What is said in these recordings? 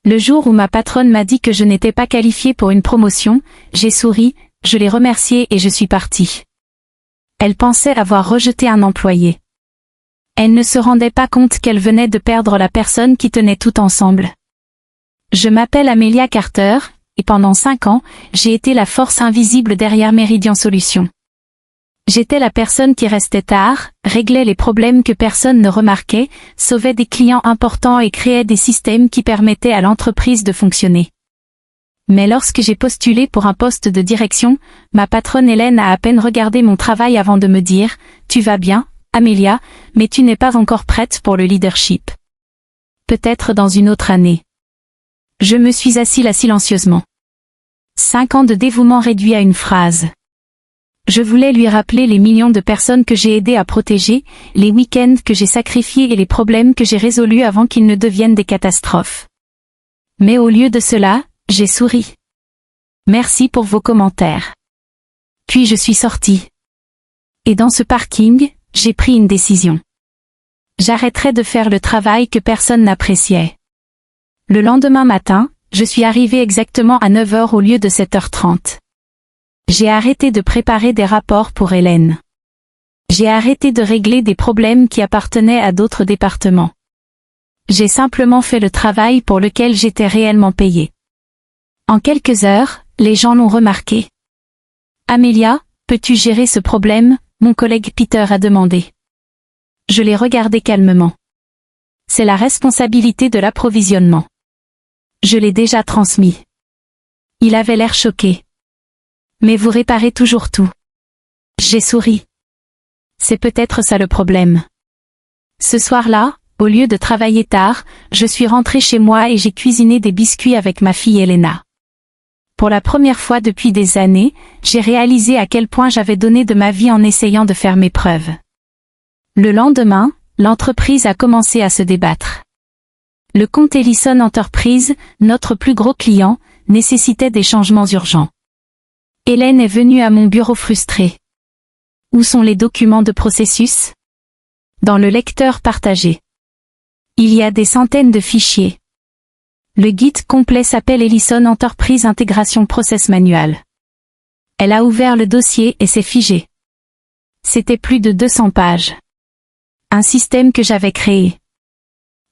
Le jour où ma patronne m'a dit que je n'étais pas qualifiée pour une promotion, j'ai souri, je l'ai remerciée et je suis partie. Elle pensait avoir rejeté un employé. Elle ne se rendait pas compte qu'elle venait de perdre la personne qui tenait tout ensemble. Je m'appelle Amelia Carter, et pendant 5 ans, j'ai été la force invisible derrière Meridian Solutions. J'étais la personne qui restait tard, réglait les problèmes que personne ne remarquait, sauvait des clients importants et créait des systèmes qui permettaient à l'entreprise de fonctionner. Mais lorsque j'ai postulé pour un poste de direction, ma patronne Hélène a à peine regardé mon travail avant de me dire « Tu vas bien, Amelia, mais tu n'es pas encore prête pour le leadership. Peut-être dans une autre année. » Je me suis assis là silencieusement. 5 ans de dévouement réduits à une phrase. Je voulais lui rappeler les millions de personnes que j'ai aidées à protéger, les week-ends que j'ai sacrifiés et les problèmes que j'ai résolus avant qu'ils ne deviennent des catastrophes. Mais au lieu de cela, j'ai souri. Merci pour vos commentaires. Puis je suis sortie. Et dans ce parking, j'ai pris une décision. J'arrêterai de faire le travail que personne n'appréciait. Le lendemain matin, je suis arrivée exactement à 9 h au lieu de 7h30. J'ai arrêté de préparer des rapports pour Hélène. J'ai arrêté de régler des problèmes qui appartenaient à d'autres départements. J'ai simplement fait le travail pour lequel j'étais réellement payée. En quelques heures, les gens l'ont remarqué. Amelia, peux-tu gérer ce problème? Mon collègue Peter a demandé. Je l'ai regardé calmement. C'est la responsabilité de l'approvisionnement. Je l'ai déjà transmis. Il avait l'air choqué. Mais vous réparez toujours tout. J'ai souri. C'est peut-être ça le problème. Ce soir-là, au lieu de travailler tard, je suis rentrée chez moi et j'ai cuisiné des biscuits avec ma fille Elena. Pour la première fois depuis des années, j'ai réalisé à quel point j'avais donné de ma vie en essayant de faire mes preuves. Le lendemain, l'entreprise a commencé à se débattre. Le compte Ellison Enterprise, notre plus gros client, nécessitait des changements urgents. Hélène est venue à mon bureau frustrée. Où sont les documents de processus? Dans le lecteur partagé. Il y a des centaines de fichiers. Le guide complet s'appelle Ellison Enterprise Intégration Process Manual. Elle a ouvert le dossier et s'est figée. C'était plus de 200 pages. Un système que j'avais créé.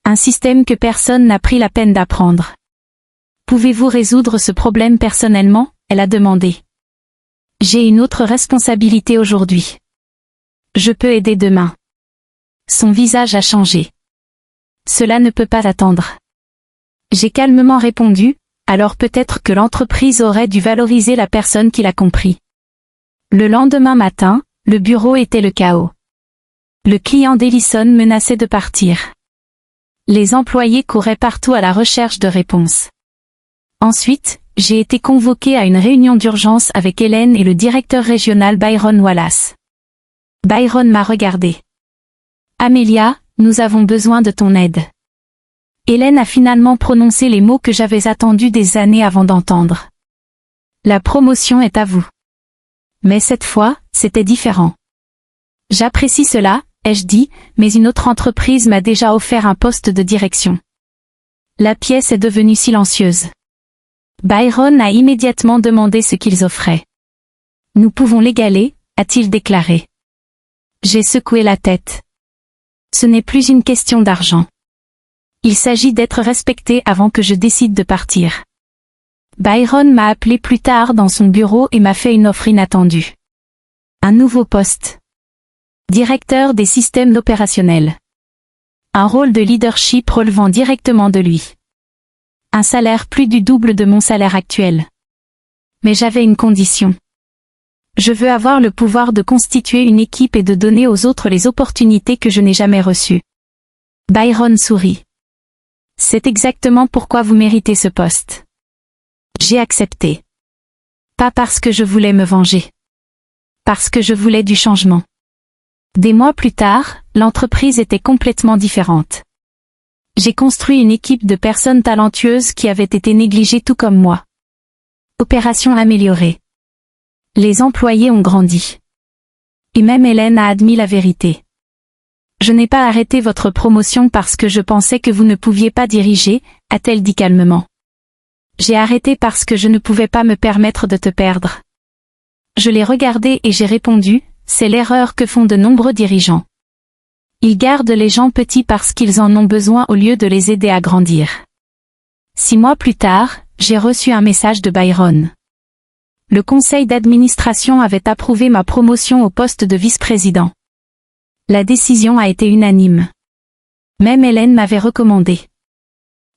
Un système que personne n'a pris la peine d'apprendre. Pouvez-vous résoudre ce problème personnellement? Elle a demandé. J'ai une autre responsabilité aujourd'hui. Je peux aider demain. Son visage a changé. Cela ne peut pas attendre. J'ai calmement répondu, alors peut-être que l'entreprise aurait dû valoriser la personne qui l'a compris. Le lendemain matin, le bureau était le chaos. Le client d'Ellison menaçait de partir. Les employés couraient partout à la recherche de réponses. Ensuite, j'ai été convoquée à une réunion d'urgence avec Hélène et le directeur régional Byron Wallace. Byron m'a regardé. Amelia, nous avons besoin de ton aide. Hélène a finalement prononcé les mots que j'avais attendus des années avant d'entendre. La promotion est à vous. Mais cette fois, c'était différent. J'apprécie cela, ai-je dit, mais une autre entreprise m'a déjà offert un poste de direction. La pièce est devenue silencieuse. Byron a immédiatement demandé ce qu'ils offraient. Nous pouvons l'égaler, a-t-il déclaré. J'ai secoué la tête. Ce n'est plus une question d'argent. Il s'agit d'être respecté avant que je décide de partir. Byron m'a appelé plus tard dans son bureau et m'a fait une offre inattendue. Un nouveau poste. Directeur des systèmes opérationnels. Un rôle de leadership relevant directement de lui. Un salaire plus du double de mon salaire actuel. Mais j'avais une condition. Je veux avoir le pouvoir de constituer une équipe et de donner aux autres les opportunités que je n'ai jamais reçues. Byron sourit. C'est exactement pourquoi vous méritez ce poste. J'ai accepté. Pas parce que je voulais me venger. Parce que je voulais du changement. Des mois plus tard, l'entreprise était complètement différente. J'ai construit une équipe de personnes talentueuses qui avaient été négligées tout comme moi. Opération améliorée. Les employés ont grandi. Et même Hélène a admis la vérité. Je n'ai pas arrêté votre promotion parce que je pensais que vous ne pouviez pas diriger, a-t-elle dit calmement. J'ai arrêté parce que je ne pouvais pas me permettre de te perdre. Je l'ai regardé et j'ai répondu, c'est l'erreur que font de nombreux dirigeants. Ils gardent les gens petits parce qu'ils en ont besoin au lieu de les aider à grandir. 6 mois plus tard, j'ai reçu un message de Byron. Le conseil d'administration avait approuvé ma promotion au poste de vice-président. La décision a été unanime. Même Hélène m'avait recommandé.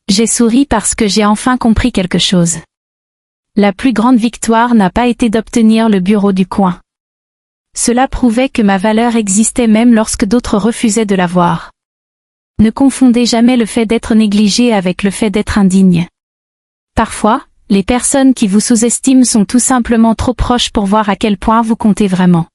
J'ai souri parce que j'ai enfin compris quelque chose. La plus grande victoire n'a pas été d'obtenir le bureau du coin. Cela prouvait que ma valeur existait même lorsque d'autres refusaient de la voir. Ne confondez jamais le fait d'être négligé avec le fait d'être indigne. Parfois, les personnes qui vous sous-estiment sont tout simplement trop proches pour voir à quel point vous comptez vraiment.